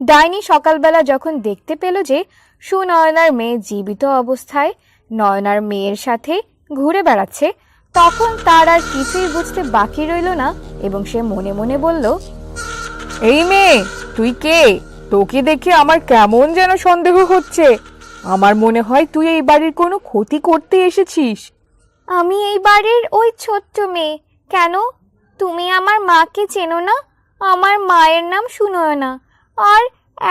ডাইনি সকালবেলা যখন দেখতে পেল যে সুনয়নার মেয়ে জীবিত অবস্থায় নয়নার মেয়ের সাথে ঘুরে বেড়াচ্ছে, তখন তার আর কিছুই বুঝতে বাকি রইল না এবং সে মনে মনে বলল, এই মেয়ে, তুই কে? তোকে দেখে আমার কেমন যেন সন্দেহ হচ্ছে। আমার মনে হয় তুই এই বাড়ির কোনো ক্ষতি করতে এসেছিস। আমি এই বাড়ির ওই ছোট্ট মেয়ে। কেন, তুমি আমার মাকে চেনো না? আমার মায়ের নাম সুনয়না, আর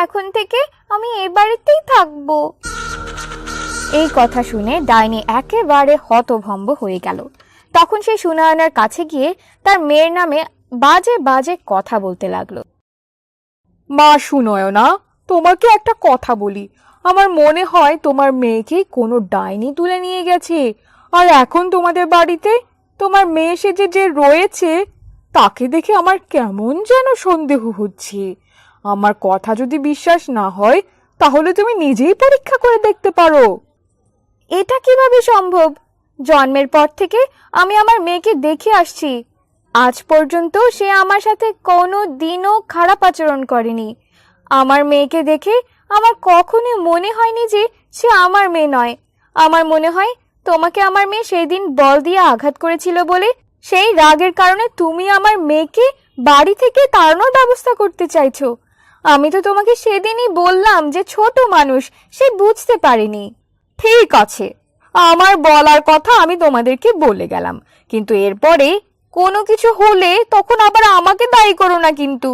এখন থেকে আমি এই বাড়িতেই থাকবো। এই কথা শুনে ডাইনি একেবারে হতভম্ব হয়ে গেল। তখন সে সুনয়নার কাছে গিয়ে তার মেয়ের নামে বাজে বাজে কথা বলতে লাগলো। মা সুনয়না, তোমাকে একটা কথা বলি। আমার মনে হয় তোমার মেয়েকে কোনো ডাইনি তুলে নিয়ে গেছে, আর এখন তোমাদের বাড়িতে তোমার মেয়ে সেজে যে রয়েছে তাকে দেখে আমার কেমন যেন সন্দেহ হচ্ছে। আমার কথা যদি বিশ্বাস না হয় তাহলে তুমি নিজেই পরীক্ষা করে দেখতে পারো। এটা কিভাবে সম্ভব? জন্মের পর থেকে আমি আমার মেয়েকে দেখে আসছি। আজ পর্যন্ত সে আমার সাথে কোনো দিনও খারাপ আচরণ করেনি। আমার মেয়েকে দেখে আমার কখনোই মনে হয়নি যে সে আমার মেয়ে নয়। আমার মনে হয় তোমাকে আমার মেয়ে সেই দিন বল দিয়ে আঘাত করেছিল বলে সেই রাগের কারণে তুমি আমার মেয়েকে বাড়ি থেকে তাড়ানোর ব্যবস্থা করতে চাইছো। আমি তো তোমাকে সেদিনই বললাম যে ছোট মানুষ, সে বুঝতে পারেনি। ঠিক আছে, আমার বলার কথা আমি তোমাদেরকে বলে গেলাম, কিন্তু এরপরে কোনো কিছু হলে তখন আবার আমাকে দায়ী করো না। কিন্তু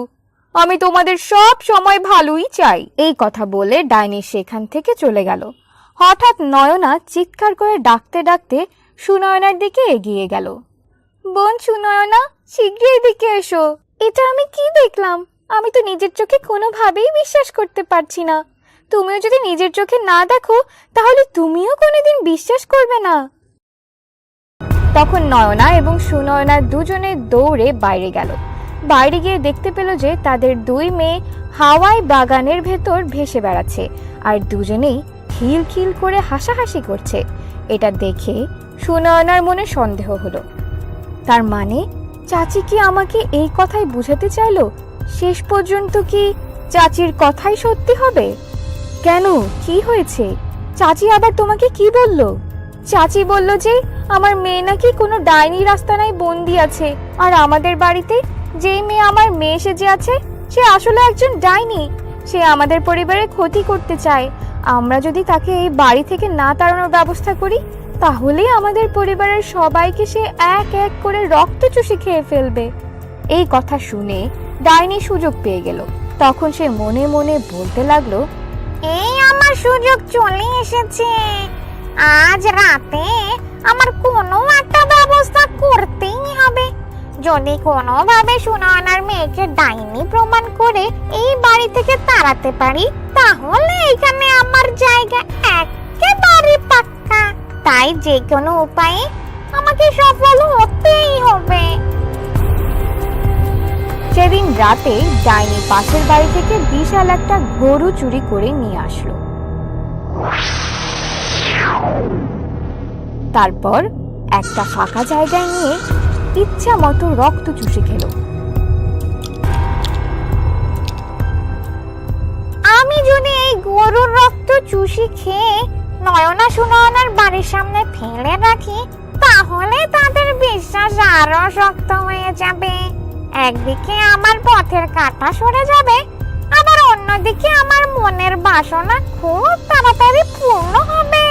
আমি তোমাদের সব সময় ভালোই চাই। এই কথা বলে ডাইনি সেখান থেকে চলে গেল। হঠাৎ নয়না চিৎকার করে ডাকতে ডাকতে সুনয়নার দিকে এগিয়ে গেল। বোন সুনয়না, শীঘ্রই এদিকে এসো। এটা আমি কি দেখলাম? আমি তো নিজের চোখে কোনোভাবেই বিশ্বাস করতে পারছি না। তুমিও যদি নিজের চোখে না দেখো তাহলে তুমিও কোনোদিন বিশ্বাস করবে না। তখন নয়না এবং সুনয়না দুজনে দৌড়ে বাইরে গেল। বাইরে গিয়ে দেখতে পেল যে তাদের দুই মেয়ে হাওয়ায় বাগানের ভেতর ভেসে বেড়াচ্ছে, আর দুজনেই খিলখিল করে হাসাহাসি করছে। এটা দেখে সুনয়নার মনে সন্দেহ হলো। তার মানে চাচি কি আমাকে এই কথাই বুঝাতে চাইলো? শেষ পর্যন্ত কি চাচির কথাই সত্যি হবে? কেন, কি হয়েছে? চাচি আবার তোমাকে কি বলল? চাচি বলল যে আমার মেয়ে নাকি কোনো ডাইনি রাস্তানায় বন্দি আছে, আর আমাদের বাড়িতে যেই মেয়ে আমার মেয়ে সেজে আছে সে আসলে একজন ডাইনি। সে আমাদের পরিবারের ক্ষতি করতে চায়। আমরা যদি তাকে এই বাড়ি থেকে না তাড়ানোর ব্যবস্থা করি তাহলে আমাদের পরিবারের সবাইকে সে এক এক করে রক্ত চুষে খেয়ে ফেলবে। এই কথা শুনে ডাইনি সুযোগ পেয়ে গেল। তখন সে মনে মনে বলতে লাগলো, এই আমার সুযোগ চলে এসেছে। আজ রাতে আমার কোনো একটা ব্যবস্থা করতেই হবে। যদি কোনোভাবে সুনয়নার মেয়েকে ডাইনি প্রমাণ করে এই বাড়ি থেকে তাড়াতে পারি তাহলে এখানে আমার জায়গা একেবারে পাক্কা। তাই যে কোনো উপায়ে আমাকে সফল হতেই হবে। সেদিন রাতে ডাইনি পাশের বাড়ি থেকে বিশাল একটা গরু চুরি করে নিয়ে আসলো। তারপর একটা ফাঁকা জায়গায় নিয়ে ইচ্ছা মতো রক্ত চুষে খেল। আমি যদি এই গরুর রক্ত চুষি খেয়ে নয়না সুনয়নার বাড়ির সামনে ফেলে রাখি তাহলে তাদের বিশ্বাস আরো শক্ত হয়ে যাবে। একদিকে আমার পথের কাঁটা সরে যাবে, আবার অন্যদিকে আমার মনের বাসনা খুব তাড়াতাড়ি পূর্ণ হবে।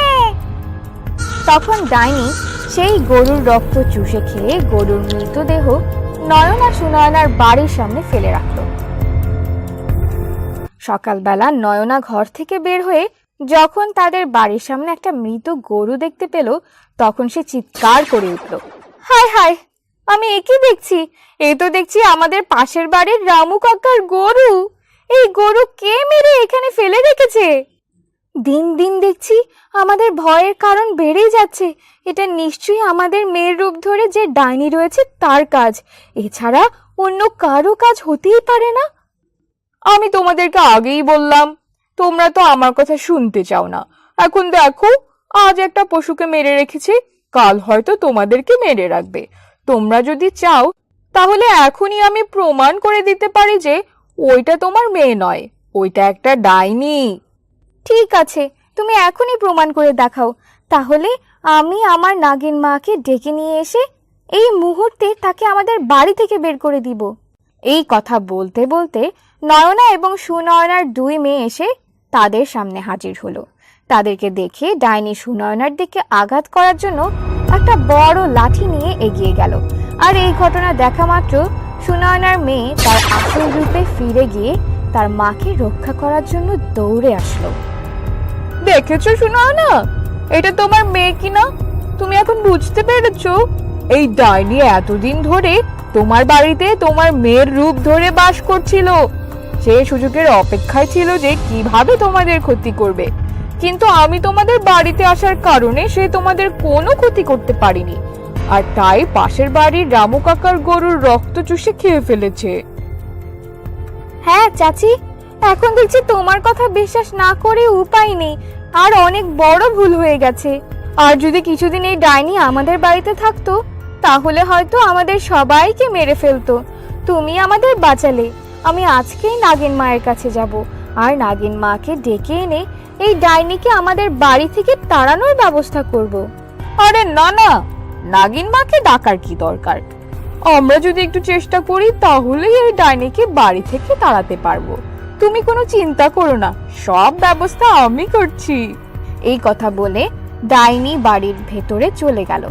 তখন ডাইনি সেই গরুর রক্ত চুষে খেয়ে গরুর মৃতদেহ নয়না সুনয়নার বাড়ির সামনে ফেলে রাখলো। সকালবেলা নয়না ঘর থেকে বের হয়ে যখন তাদের বাড়ির সামনে একটা মৃত গরু দেখতে পেল তখন সে চিৎকার করে উঠল, হায় হায়, আমি একই দেখছি, এই তো দেখছি আমাদের পাশের বাড়ির রামু কাকার গরু। এই গরু কে মেরে এখানে ফেলে রেখেছে? দিন দিন দেখছি আমাদের ভয়ের কারণ বেড়েই যাচ্ছে। এটা নিশ্চয়ই আমাদের মেয়ের রূপ ধরে যে ডাইনি রয়েছে তার কাজ, এছাড়া অন্য কারো কাজ হতেই পারে না। আমি তোমাদেরকে আগেই বললাম, তোমরা তো আমার কথা শুনতে চাও না। এখন দেখো, আজ একটা পশুকে মেরে রেখেছি, কাল হয়তো তোমাদেরকে মেরে রাখবে। তোমরা যদি চাও তাহলে এখনই আমি প্রমাণ করে দিতে পারি যে ওইটা তোমার মেয়ে নয়, ওইটা একটা ডাইনি। ঠিক আছে, তুমি এখনই প্রমাণ করে দেখাও। তাহলে আমি আমার নাগিন মাকে ডেকে নিয়ে এসে এই মুহূর্তে তাকে আমাদের বাড়ি থেকে বের করে দিব। এই কথা বলতে বলতে নয়না এবং সুনয়নার দুই মেয়ে এসে তাদের সামনে হাজির হলো। তাদেরকে দেখে ডাইনি সুনয়নার দিকে আঘাত করার জন্য একটা বড় লাঠি নিয়ে এগিয়ে গেল। আর এই ঘটনা দেখা মাত্র সুনয়নার মেয়ে তার আসল রূপে ফিরে গিয়ে তার মাকে রক্ষা করার জন্য দৌড়ে আসলো। দেখেছো সুনয়না, এটা তোমার মেয়ে কিনা তুমি এখন বুঝতে পেরেছো? এই ডাইনি এতদিন ধরে তোমার বাড়িতে তোমার মেয়ের রূপ ধরে বাস করছিল। সে সুযোগের অপেক্ষায় ছিল যে কিভাবে তোমাদের ক্ষতি করবে, কিন্তু আমি তোমাদের বাড়িতে আসার কারণে সে তোমাদের কোনো ক্ষতি করতে পারিনি, আর তাই পাশের বাড়ির রামু কাকার গরুর রক্ত চুষে খেয়ে ফেলেছে। হ্যাঁ চাচি, এখন দেখছি তোমার কথা বিশ্বাস না করে উপায় নেই, আর অনেক বড় ভুল হয়ে গেছে। আর যদি কিছুদিন এই ডাইনি আমাদের বাড়িতে থাকতো তাহলে হয়তো আমাদের সবাইকে মেরে ফেলতো। তুমি আমাদের বাঁচালে। আমি আজকেই নাগিন মায়ের কাছে যাব, আর নাগিন মাকে ডেকে এনে এই ডাইনিকে আমাদের বাড়ি থেকে তাড়ানোর ব্যবস্থা করব। আরে না না, নাগিন মাকে ডাকার কি দরকার? আমরা যদি একটু চেষ্টা করি তাহলেই এই ডাইনিকে বাড়ি থেকে তাড়াতে পারবো। তুমি কোনো চিন্তা করো না, সব ব্যবস্থা আমি করছি। এই কথা বলে ডাইনি বাড়ির ভেতরে চলে গেল।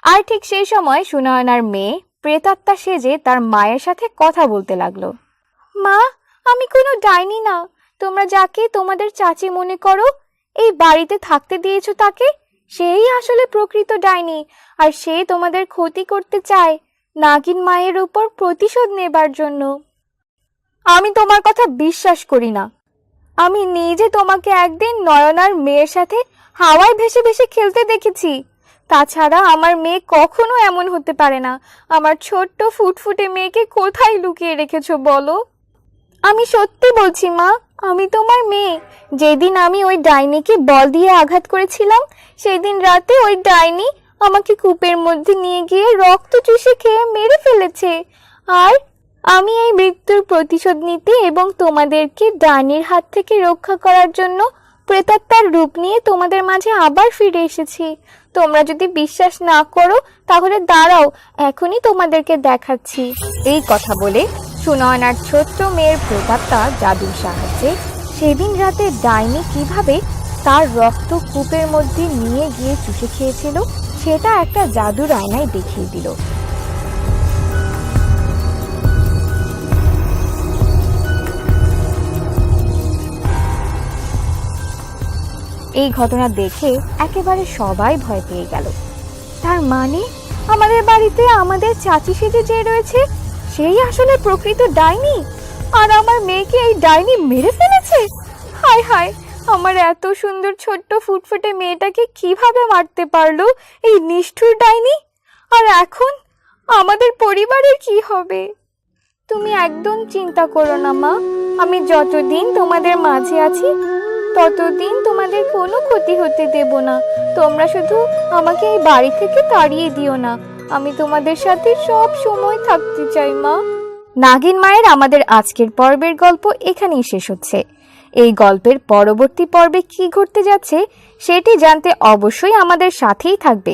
আর ঠিক সেই সময় সুনয়নার মেয়ে প্রেতাত্মা সেজে তার মায়ের সাথে কথা বলতে লাগলো। মা, আমি কোনো ডাইনি না। তোমরা যাকে তোমাদের চাচি মনে করো এই বাড়িতে থাকতে দিয়েছো তাকে, সেই আসলে প্রকৃত ডাইনি। আর সে তোমাদের ক্ষতি করতে চায় নাগিন মায়ের উপর প্রতিশোধ নেবার জন্য। আমি তোমার কথা বিশ্বাস করি না। আমি নিজে তোমাকে একদিন নয়নার মেয়ের সাথে হাওয়ায় ভেসে ভেসে খেলতে দেখেছি। তাছাড়া আমার মেয়ে কখনো এমন হতে পারে না। আমার ছোট্ট ফুটফুটে মেয়েকে কোথায় লুকিয়ে রেখেছো বলো? আমি সত্যি বলছি মা, আমি তোমার মেয়ে। যেদিন আমি ওই ডাইনিকে বল দিয়ে আঘাত করেছিলাম সেই দিন রাতে ওই ডাইনি আমাকে কূপের মধ্যে নিয়ে গিয়ে রক্ত চুষে খেয়ে মেরে ফেলেছে। আর আমি এই মৃত্যুর প্রতিশোধ নিতে এবং তোমাদেরকে ডাইনির হাত থেকে রক্ষা করার জন্য প্রেতাত্মার রূপ নিয়ে তোমাদের মাঝে আবার ফিরে এসেছি। তোমরা যদি বিশ্বাস না করো তাহলে দাঁড়াও, এখনই তোমাদেরকে দেখাচ্ছি। এই কথা বলে সুনয়নার ছোট্ট মেয়ের প্রেতাত্মা জাদুর সাহায্যে সেদিন রাতে ডাইনি কিভাবে তার রক্ত কূপের মধ্যে নিয়ে গিয়ে চুষে খেয়েছিল সেটা একটা জাদুর আয়নায় দেখিয়ে দিল। এই ঘটনা দেখে একেবারে সবাই ভয় পেয়ে গেল। তার মানে আমাদের বাড়িতে আমাদের চাচি সেজে যে রয়েছে সেই আসলে প্রকৃত ডাইনি, আর আমার মেয়েকে এই ডাইনি মেরে ফেলেছে। হায় হায়, আমার এত সুন্দর ছোট্ট ফুটফুটে মেয়েটাকে কিভাবে মারতে পারলো এই নিষ্ঠুর ডাইনি? আর এখন আমাদের পরিবারের কি হবে? তুমি একদম চিন্তা করো না মা, আমি যতদিন তোমাদের মাঝে আছি ততদিন তোমাদের কোনো ক্ষতি হতে দেব না। তোমরা শুধু আমাকে এই বাড়ি থেকে তাড়িয়ে দিও না। আমি তোমাদের সাথে সব সময় থাকতে চাই মা। নাগিন মায়ের আমাদের আজকের পর্বের গল্প এখানেই শেষ হচ্ছে। এই গল্পের পরবর্তী পর্বে কি ঘটতে যাচ্ছে সেটি জানতে অবশ্যই আমাদের সাথেই থাকবে।